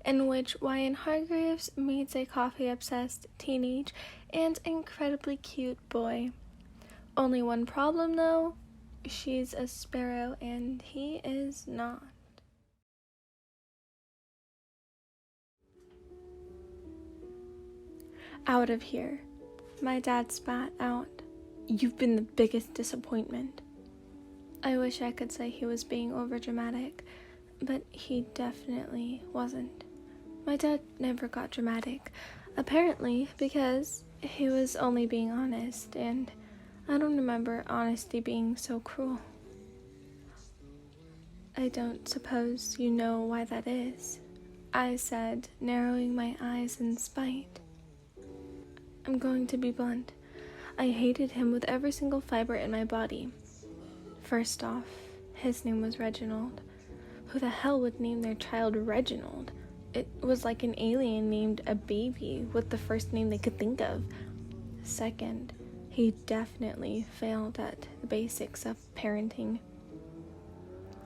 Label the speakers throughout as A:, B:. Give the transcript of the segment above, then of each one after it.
A: in which Ryan Hargreeves meets a coffee-obsessed teenage and incredibly cute boy. Only one problem though, she's a sparrow and he is not. Out of here, my dad spat out. You've been the biggest disappointment. I wish I could say he was being overdramatic, but he definitely wasn't. My dad never got dramatic, apparently because he was only being honest, and I don't remember honesty being so cruel. I don't suppose you know why that is, I said, narrowing my eyes in spite. I'm going to be blunt. I hated him with every single fiber in my body. First off, his name was Reginald. Who the hell would name their child Reginald? It was like an alien named a baby with the first name they could think of. Second, he definitely failed at the basics of parenting.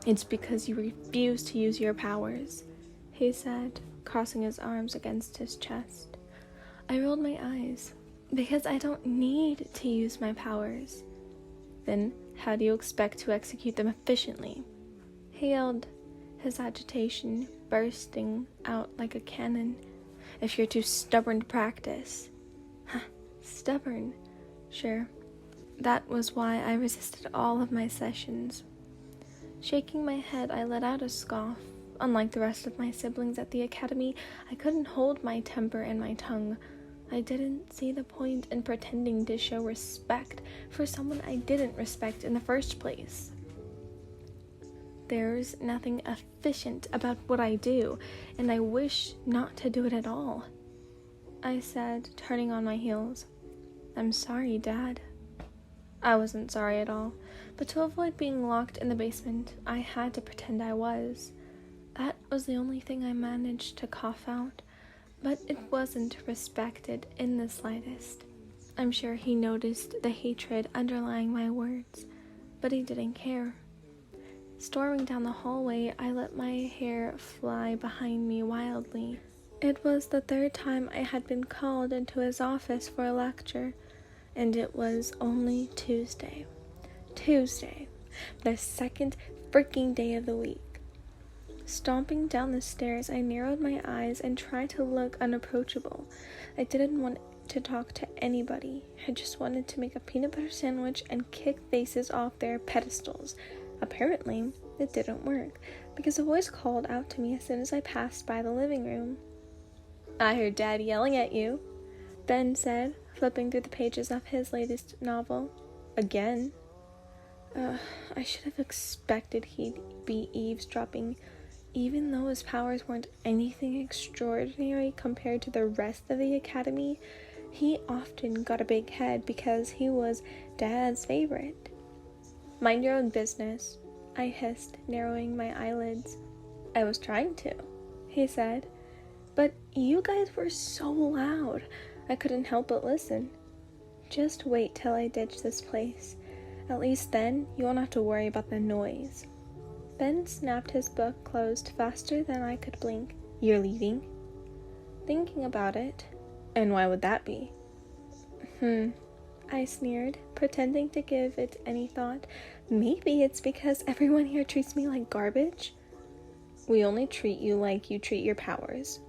A: It's because you refuse to use your powers, he said, crossing his arms against his chest. I rolled my eyes. Because I don't need to use my powers. Then how do you expect to execute them efficiently? He yelled, his agitation bursting out like a cannon. If you're too stubborn to practice. Huh, stubborn. Sure. That was why I resisted all of my sessions. Shaking my head, I let out a scoff. Unlike the rest of my siblings at the academy, I couldn't hold my temper and my tongue. I didn't see the point in pretending to show respect for someone I didn't respect in the first place. There's nothing efficient about what I do, and I wish not to do it at all, I said, turning on my heels. I'm sorry, Dad. I wasn't sorry at all, but to avoid being locked in the basement, I had to pretend I was. That was the only thing I managed to cough out. But it wasn't respected in the slightest. I'm sure he noticed the hatred underlying my words, but he didn't care. Storming down the hallway, I let my hair fly behind me wildly. It was the third time I had been called into his office for a lecture, and it was only Tuesday. Tuesday, the second freaking day of the week. Stomping down the stairs, I narrowed my eyes and tried to look unapproachable. I didn't want to talk to anybody. I just wanted to make a peanut butter sandwich and kick faces off their pedestals. Apparently, it didn't work, because a voice called out to me as soon as I passed by the living room. I heard Dad yelling at you, Ben said, flipping through the pages of his latest novel. Again? I should have expected he'd be eavesdropping. Even though his powers weren't anything extraordinary compared to the rest of the academy, he often got a big head because he was Dad's favorite. Mind your own business, I hissed, narrowing my eyelids. I was trying to, he said, but you guys were so loud, I couldn't help but listen. Just wait till I ditch this place. At least then, you won't have to worry about the noise. Ben snapped his book closed faster than I could blink. You're leaving? Thinking about it. And why would that be? I sneered, pretending to give it any thought. Maybe it's because everyone here treats me like garbage. We only treat you like you treat your powers,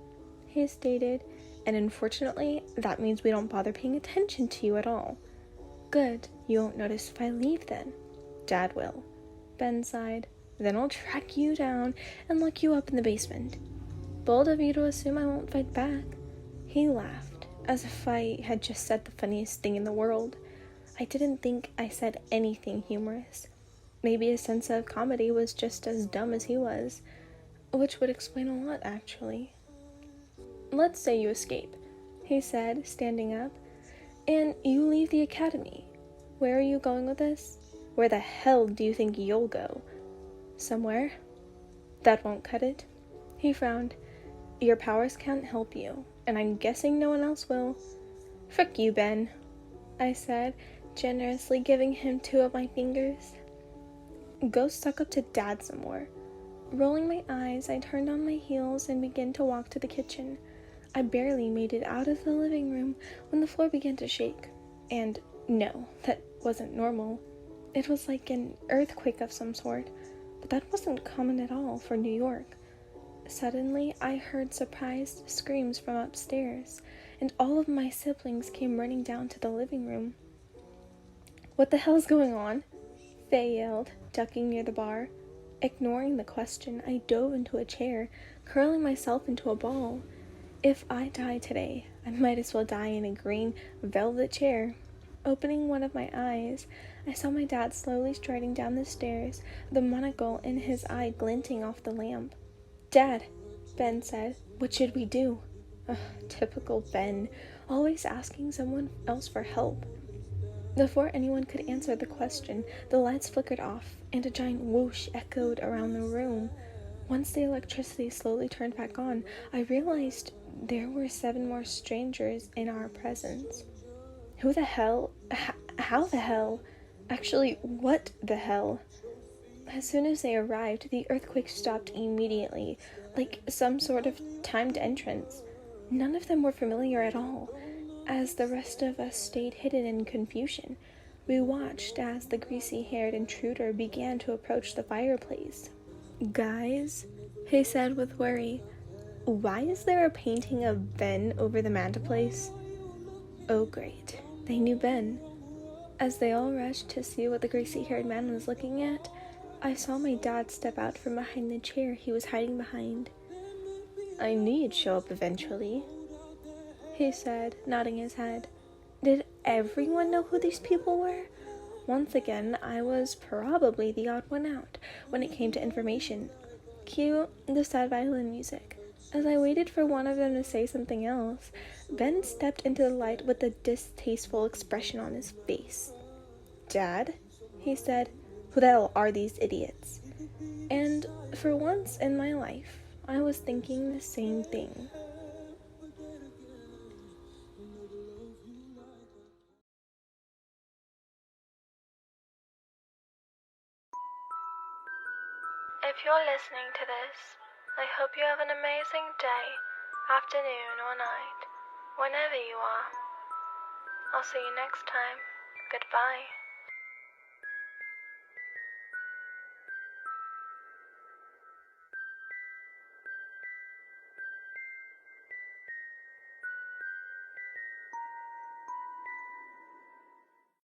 A: he stated, and unfortunately, that means we don't bother paying attention to you at all. Good, you won't notice if I leave then. Dad will. Ben sighed. Then I'll track you down and lock you up in the basement. Bold of you to assume I won't fight back. He laughed, as if I had just said the funniest thing in the world. I didn't think I said anything humorous. Maybe his sense of comedy was just as dumb as he was, which would explain a lot, actually. Let's say you escape, he said, standing up, and you leave the academy. Where are you going with this? Where the hell do you think you'll go? Somewhere? That won't cut it. He frowned. Your powers can't help you, and I'm guessing no one else will. Frick you, Ben, I said, generously giving him 2 of my fingers. Go suck up to Dad some more. Rolling my eyes, I turned on my heels and began to walk to the kitchen. I barely made it out of the living room when the floor began to shake. And no, that wasn't normal. It was like an earthquake of some sort, but that wasn't common at all for New York. Suddenly, I heard surprised screams from upstairs, and all of my siblings came running down to the living room. "What the hell's going on?" Faye yelled, ducking near the bar. Ignoring the question, I dove into a chair, curling myself into a ball. If I die today, I might as well die in a green velvet chair. Opening one of my eyes, I saw my dad slowly striding down the stairs, the monocle in his eye glinting off the lamp. "Dad," Ben said, "what should we do?" Ugh, typical Ben, always asking someone else for help. Before anyone could answer the question, the lights flickered off, and a giant whoosh echoed around the room. Once the electricity slowly turned back on, I realized there were 7 more strangers in our presence. Who the hell? How the hell? Actually, what the hell? As soon as they arrived, the earthquake stopped immediately, like some sort of timed entrance. None of them were familiar at all. As the rest of us stayed hidden in confusion, we watched as the greasy-haired intruder began to approach the fireplace. "Guys," he said with worry, "why is there a painting of Ben over the mantelpiece?" Oh great, they knew Ben. As they all rushed to see what the greasy-haired man was looking at, I saw my dad step out from behind the chair he was hiding behind. "I knew you'd show up eventually," he said, nodding his head. Did everyone know who these people were? Once again, I was probably the odd one out when it came to information. Cue the sad violin music. As I waited for one of them to say something else, Ben stepped into the light with a distasteful expression on his face. "Dad," he said, "who the hell are these idiots?" And for once in my life, I was thinking the same thing. If you're listening to this, I hope you have an amazing day, afternoon, or night, whenever you are. I'll see you next time. Goodbye.